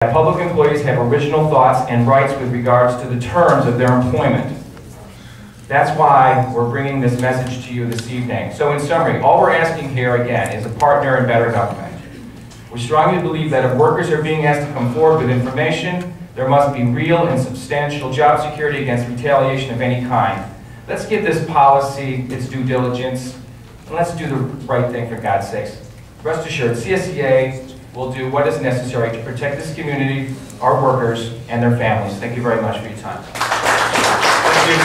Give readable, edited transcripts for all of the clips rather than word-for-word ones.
Public employees have original thoughts and rights with regards to the terms of their employment. That's why we're bringing this message to you this evening. So in summary, all we're asking here again is a partner in better government. We strongly believe that if workers are being asked to come forward with information, there must be real and substantial job security against retaliation of any kind. Let's give this policy its due diligence, and let's do the right thing for God's sakes. Rest assured, CSEA will do what is necessary to protect this community, our workers, and their families. Thank you very much for your time. Thank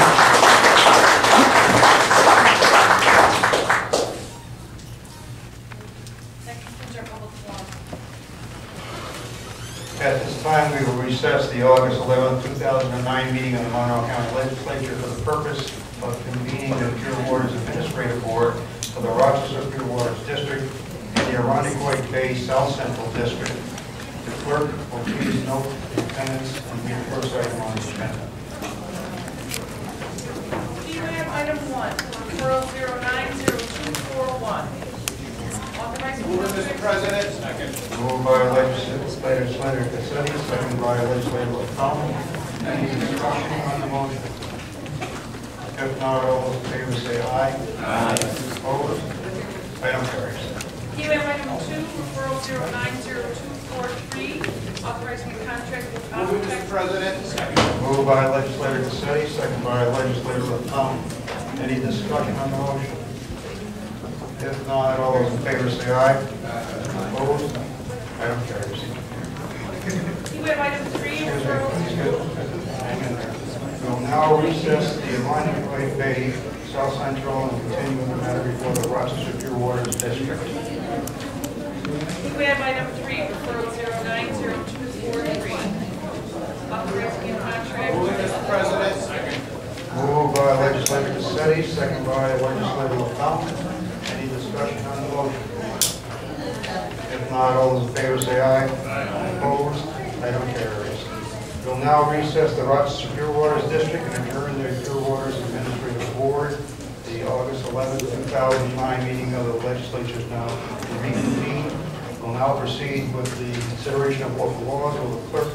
you. At this time, we will recess the August 11, 2009 meeting of the Monroe County Legislature for the purpose of convening the Pure Waters Administrative Board for the Rochester Pure Waters District and the Irondequoit Bay South Central District. The clerk will please note the attendance and read the first item on the agenda. Item 1, referral 090241. Mr. President. Second. Moved by Legislator Cassetti, second by Legislator LaFawn. Any discussion on the motion? If not, all those in favor say aye. Aye. Opposed? Item carries. Item 2, referral 090243. Authorizing the contract with Mr. President. Second. Moved by Legislator Cassetti, second by Legislator LaFawn. Any discussion on the motion? If not, all those in favor say aye. Opposed? Item carries. Item 3, referral. Hang in there. We will now recess the Irondequoit Bay South Central and continue with the matter before the Rochester Pure Waters District. Item 3, referral 090243. Authorizing the contract. Mr. President. Second. Moved by Legislator Cassetti, second by Legislator LaFawn. Any discussion on the motion? If not, all those in favor say aye. Aye. Opposed? Item carries. We'll now recess the Rochester Pure Waters District and adjourn the Pure Waters Administrative Board. The August 11, 2009 meeting of the Legislature is now reconvened. We'll now proceed with the consideration of local laws. Will the clerk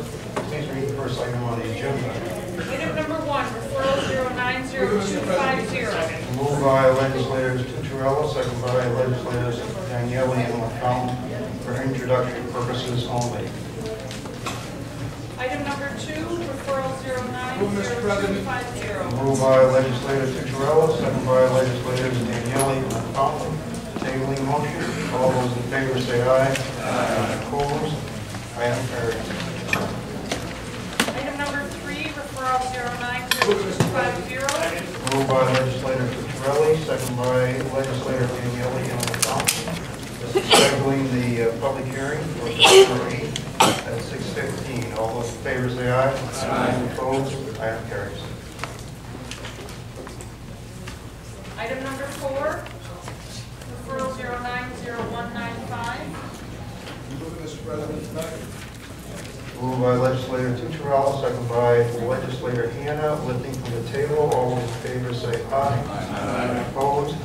please read the first item on the agenda? Item number 1, referral 090250. Moved by Legislators Tucciarello, second by Legislators Daniele and LaFawn for introductory purposes only. Item number 2, referral 090250. Moved by Legislator Tucciarello, second by Legislators Daniele and LaFawn. Tabling motion. All those in favor say aye. Aye. Opposed? Item carries. Item number 3, referral 090250. Moved by Legislator Tucciarello, second by Legislator Daniele and LaFawn. This is scheduling the public hearing for December 8th at 6:15. All those in favor say aye. Aye. Opposed? Item carries. Item number 4, referral 090195. Mr. President. Second. Moved by Legislator Tucciarello, second by Legislator Hanna. Lifting from the table, all those in favor say aye. Aye. Opposed?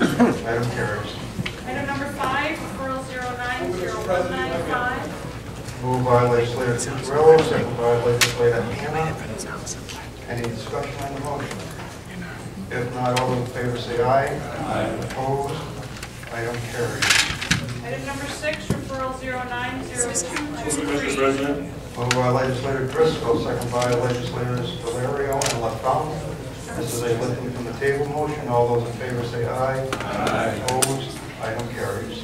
Item carries. Item number 5, referral 090195. Moved by Legislator Tucciarello, second by Legislator Hanna. Any discussion on the motion? If not, all those in favor say aye. Aye. Opposed? Item carries. Item number 6, referral 090223. Moved by Legislator Driscoll, second by Legislators Valerio and LaFawn. This is a lifting from the table motion. All those in favor say aye. Aye. Opposed? Item carries.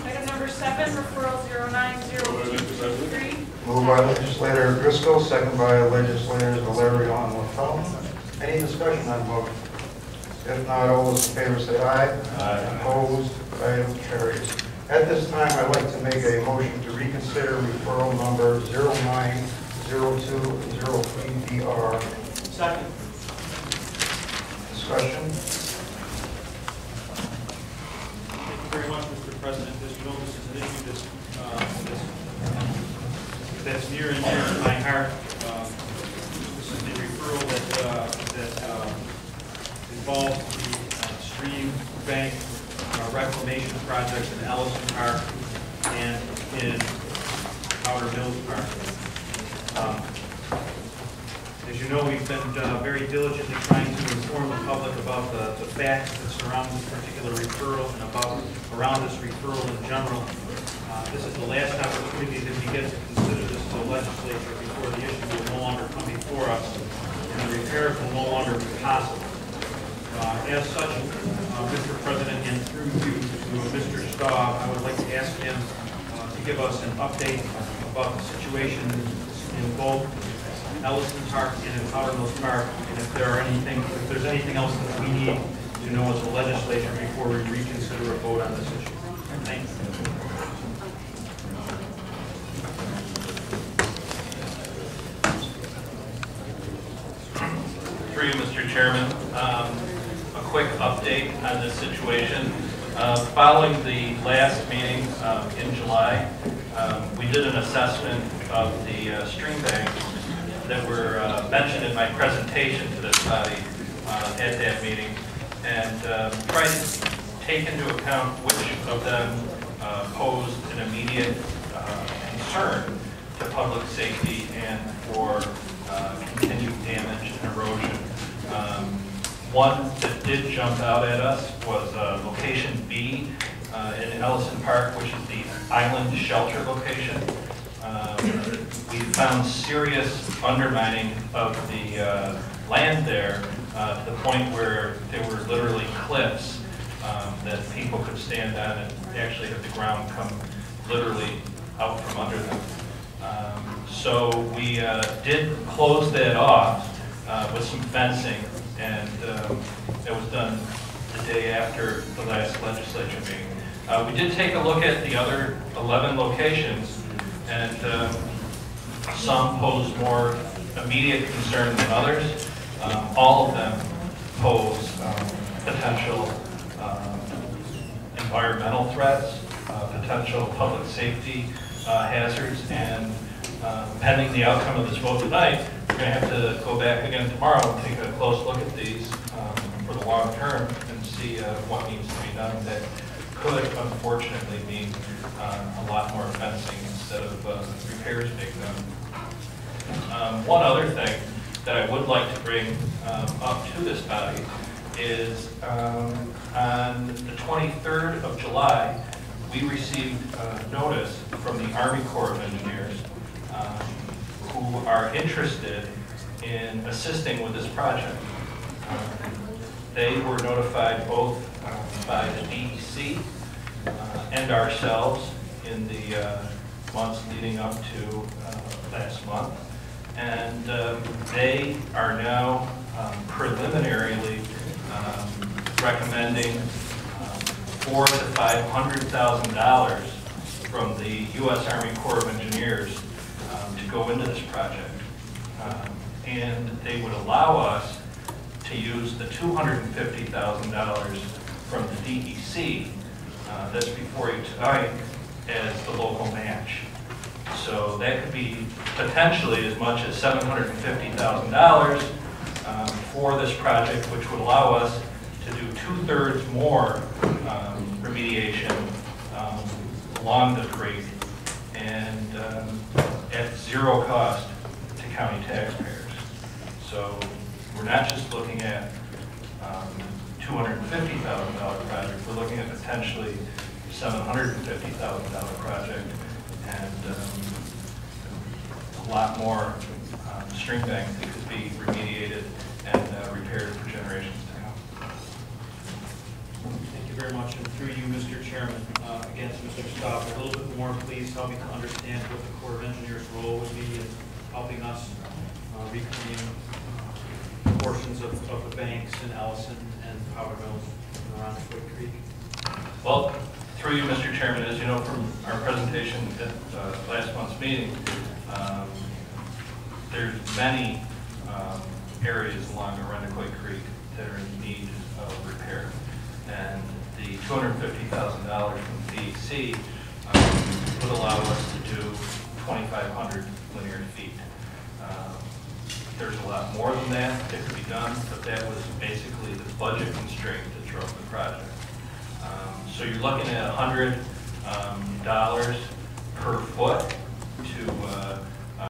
Item number 7, referral 090223. Moved by Legislator Driscoll, second by Legislators Valerio and LaFawn. Any discussion on the motion? If not, all those in favor say aye. Aye. Opposed? Item carries. At this time, I'd like to make a motion to reconsider referral number 090203DR. Second. Discussion? Thank you very much, Mr. President. As you know, this is an issue that's near and dear to my heart. This is the referral that involves the stream bank reclamation project in Ellison Park and in Powder Mills Park. As you know, we've been very diligently trying to inform the public about the facts that surround this particular referral and around this referral in general. This is the last opportunity that we get to consider this to the legislature before the issue will no longer come before us and the repairs will no longer be possible. As such, Mr. President, and through you to Mr. Staub, I would like to ask him to give us an update about the situation in both Ellison Park and in Powder Mills Park, and if there's anything else that we need to know as a legislature before we reconsider a vote on this issue. Thank you. Through you, Mr. Chairman, a quick update on this situation. Following the last meeting in July, we did an assessment of the stream banks that were mentioned in my presentation to this body at that meeting, and tried to take into account which of them posed an immediate concern to public safety and for continued damage and erosion. One that did jump out at us was location B in Ellison Park, which is the island shelter location. We found serious undermining of the land there to the point where there were literally cliffs that people could stand on and actually have the ground come literally out from under them. So we did close that off with some fencing, and it was done the day after the last legislature meeting. We did take a look at the other 11 locations, and some pose more immediate concern than others. All of them pose potential environmental threats, potential public safety hazards, and pending the outcome of this vote tonight, we're going to have to go back again tomorrow and take a close look at these for the long term and see what needs to be done. That could, unfortunately, mean a lot more fencing instead of repairs being done. One other thing that I would like to bring up to this body is on the 23rd of July, we received notice from the Army Corps of Engineers who are interested in assisting with this project. They were notified both by the DEC and ourselves in the months leading up to last month. And they are now preliminarily recommending $400,000 to $500,000 from the U.S. Army Corps of Engineers to go into this project. And they would allow us to use the $250,000 from the DEC that's before you tonight as the local match. So that could be potentially as much as $750,000 for this project, which would allow us to do 2/3 more remediation along the creek and at zero cost to county taxpayers. So we're not just looking at $250,000 project, we're looking at potentially $750,000 project and a lot more stream banks that could be remediated and repaired for generations to come. Thank you very much. And through you, Mr. Chairman, again to Mr. Staub, a little bit more, please help me to understand what the Corps of Engineers' role would be in helping us reclaim portions of the banks in Ellison and Powder Mills around Foot Creek. Well, through you, Mr. Chairman, as you know from our presentation at last month's meeting, there's many areas along Arundecoit Creek that are in need of repair. And the $250,000 from DEC would allow us to do 2,500 linear feet. There's a lot more than that that could be done, but that was basically the budget constraint that drove the project. So you're looking at $100 per foot